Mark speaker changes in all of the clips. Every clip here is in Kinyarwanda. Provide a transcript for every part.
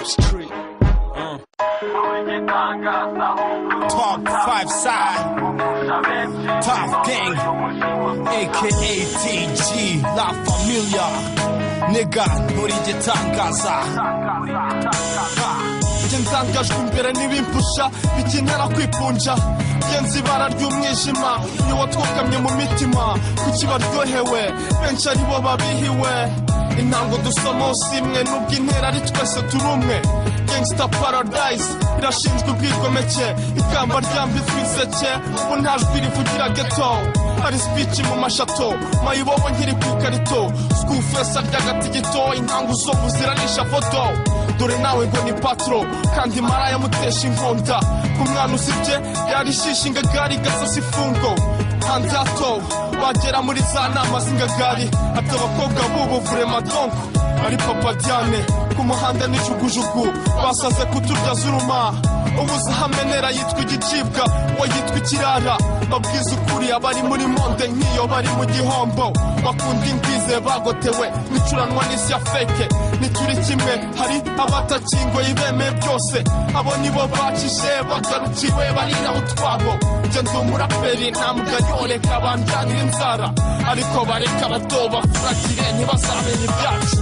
Speaker 1: Street. Top 5 side. Tuff Gang, aka TG, La Familia. Nigga, nturigitangaza. Ntangajwe imbere n'ibimpusha bikintera kwipunja genzi ibara ry'umwijima iyo watwokamye mu mitima kuki baryohewe benshi ari bo babihiwe intango dusamo simwe nubwo intera ari twese turi umwe Gangsta Paradise irashinzwe ubwigomeke ikamba ryambitswe iseke ubu nta jwi rivugira ghetto hari speech mu mashato mayibobo nkiri ku ikarito school face ry'agatigito intango zombu ziranisha foto dore nawe ngo ni patro kandi maraya mutesha inkonda ku mwana usibye yarishisha ingagari gasasa ifungo hanze hato bagera muri za nama z'ingagari ati abakobwa b'ubu vraiment donc ari papa Diane ku muhanda n'ijugujugu basaze kuturya zuruma ubuze hamenera yitwa igicibwa uwo yitwa ikirara babwiza ukuri abari muri monde nk'iyo bari mu gihombo bakunda ingwize bagotewe nicuranwa n'isi ya feke nituri kimwe hari abatakingoye ibeme byose abo nibo bakije bagarukiwe barira utwabo nje ndi umuraperi ntamugaryoreka banjanira inzara ariko bareka batoba furakire ntibazamenye ibyacu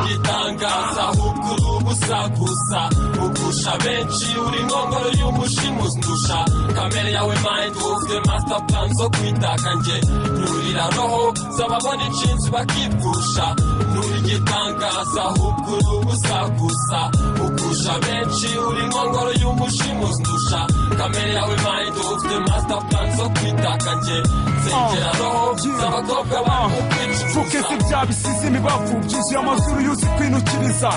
Speaker 2: igitangaza ahubwo ubusagusa ugusha benshi uri inkongoro y'umushimuzi ndusha kamere yawe mind ufite master plan zo kwitaka nje nurira roho z'ababona inshinzi bakibwusha nuri igitangaza ahubwo ubusagusa ugusha benshi uri inkongoro y'umushimuzi ndusha kamere yawe mind ufite master plan zo kwitaka nje zengera roho z'abakobwa bakubwica
Speaker 3: fukese byabisize imibavu byuzuye amazuru yuzi kwinukiriza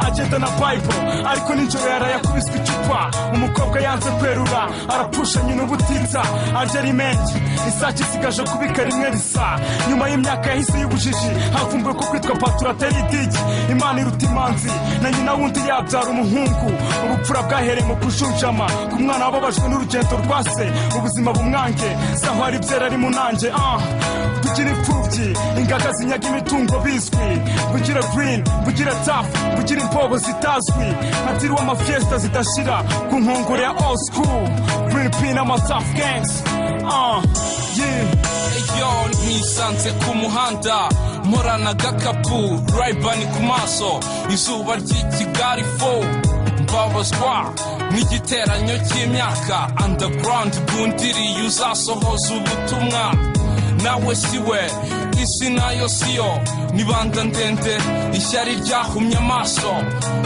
Speaker 3: agenda na Bible ariko nijoro yarayakubiswe icupa umukobwa yanze kwerura arapfusha nyina ubutitsa argerimenti isake isigaje kubika rimwe risa nyuma y'imyaka yahise y'ubujiji havumbuwe ko kwitwa patura atari idigi imana iruta imanzi na nyina wundi yabyara umuhungu ubupfura bwahereye mu kujunjama ku mwana wababajwe n'urugendo rwa se ubuzima bumwange saho hari byera ari munange bugira imfubyi ingaga zinyaga imitungo bizwi bugira green bugira tough bugira impogo zitazwi hatiriwe amafiesta zidashira ku nkongoro ya old school green pin n'ama Tuff Gangs
Speaker 4: yo nisanze ku muhanda mporana agakapu Ray-Ban ku maso izuba ry'ikigali fo mbabazwa n'igiteranyo cy'imyaka underground bundiriye uzasohoza ubutumwa nawe siwe isi nayo siyo nibanda ndende ishyari ryahumye amaso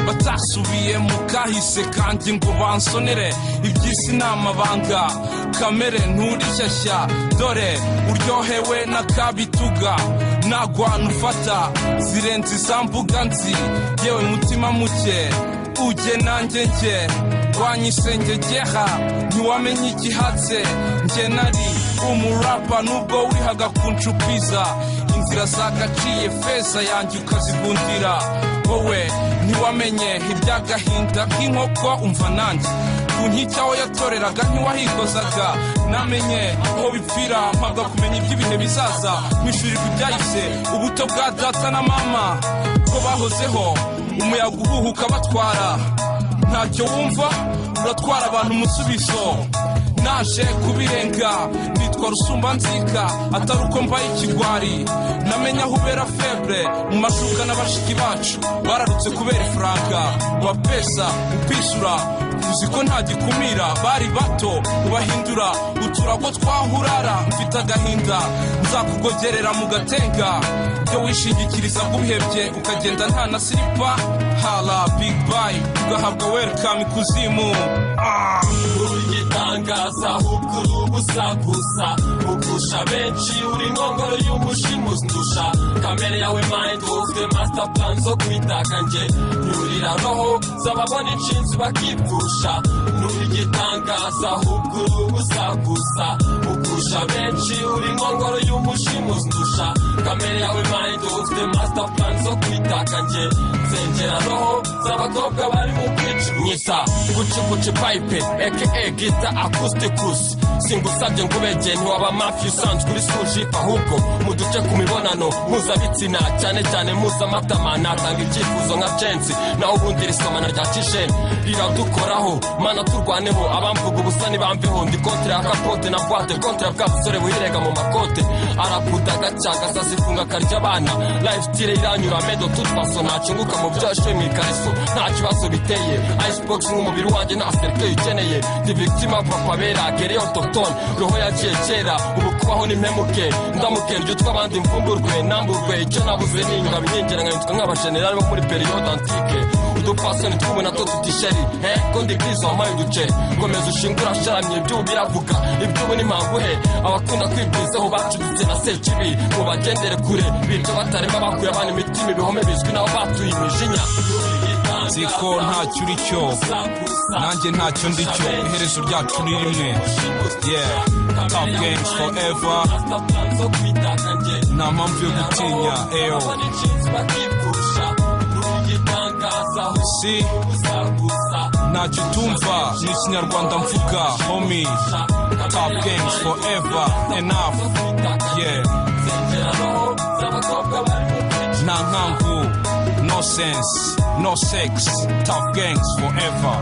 Speaker 4: batasubiye mu kahise kandi ngo bansonere iby'isi n'amabanga kamere nturishyashya dore uryohewe n'akabituga nagwana ufata zirenze izambuga nzi yewe mutima muke ujye nanjye njye wanyisengegera ntiwamenye igihatse njye nari umurapa nubwo wihaga kuncupiza inzira zagaciye feza yanjye ukazigundira wowe ntiwamenye iby'agahinda k'inkoko umva nanjye ku nkiki aho yatoreraga ntiwahikozaga namenye aho bipfira mpabwa kumenya iby'ibihe bizaza mwishurirwa ibyahise ubuto bwa data na mama ko bahozeho umuyaga uhuhuka batwara ntacyo wumva uratwara abantu umusubizo naje kubirenga nitwa rusumbanzika atari uko mbaye ikigwari namenya aho ubera febre mu mashuka n'abashiki bacu bararutse kubera ifaranga wapesa upishura uzi ko nta gikumira bari bato ubahindura uturago twahurara mfite agahinda nzakugogerera mu gatenga byo wishingikiriza guhebye ukagenda nta na silipa hala big bye ugahabwa welcome ikuzimu
Speaker 2: igitangaza ahubwo ubusagusa ugusha benshi uri inkongoro y'umushimuzi ndusha kamere yawe mind ufite master plan zo kwitaka nje nurira roho z'ababona inshinzi bakibwusha nuri igitangaza ahubwo ubusagusa ugusha benshi uri inkongoro y'umushimuzi ndusha kamere yawe mind ufite master plan zo kwitaka nje zengera roho z'abakobwa bari mu kwica nyita guci pipe aka gita acousticus singusabye ngo ubegeye ntiwaba mafi usanzwe uri sujipa ahubwo mu duce ku mibonano mpuzabitsina cyane cyane mpuzamatama natanga icyifuzo nka censi naho ubundi risomana rya kisheni riradukoraho mana turwaneho abamvuga ubusa ntibamveho ndi kontra ya kapote na boite kontra ya bwa busore buhirega mu makote arakuda gacaga sasifunga karya abana lifestyle iranyura medo tutfaso ntacunguka mu byashoye mu ikariso nta kibazo biteye icebox nk'umubiri wanjye nta serikeye ukeneye ndi victim of papa bera gereye autochtone roho yagiye kera ubu kubaho n'impemuke ndamuke ndyo tw'abandi mfumburwe namburwe icyo nabuze n'inyuma binyengera nkayitwa nk'abagenerali bo muri periode antique udupasoni tw'ubu nato tutisheri ko ndi kristo wampaye uduce komeza ushingura asharamye iby'ubu biravuga iby'ubu ni mpamvuhe abakunda kwibwizaho bacuditse na sekibi ngo bagendere kure bica batarema bakuye abana imitima ibihome bizwi nabo batuye imijinya
Speaker 4: ziko ntacyo uri cyo nanjye ntacyo ndi cyo iherezo ryacu ni rimwe yeah Tuff Gangs forever nta mpamvu yo gutinya eyo si ntacyo utumva ni ikinyarwanda mvuga homie Tuff Gangs forever enough yeah nta nkangu no sense no sex Tuff Gangs forever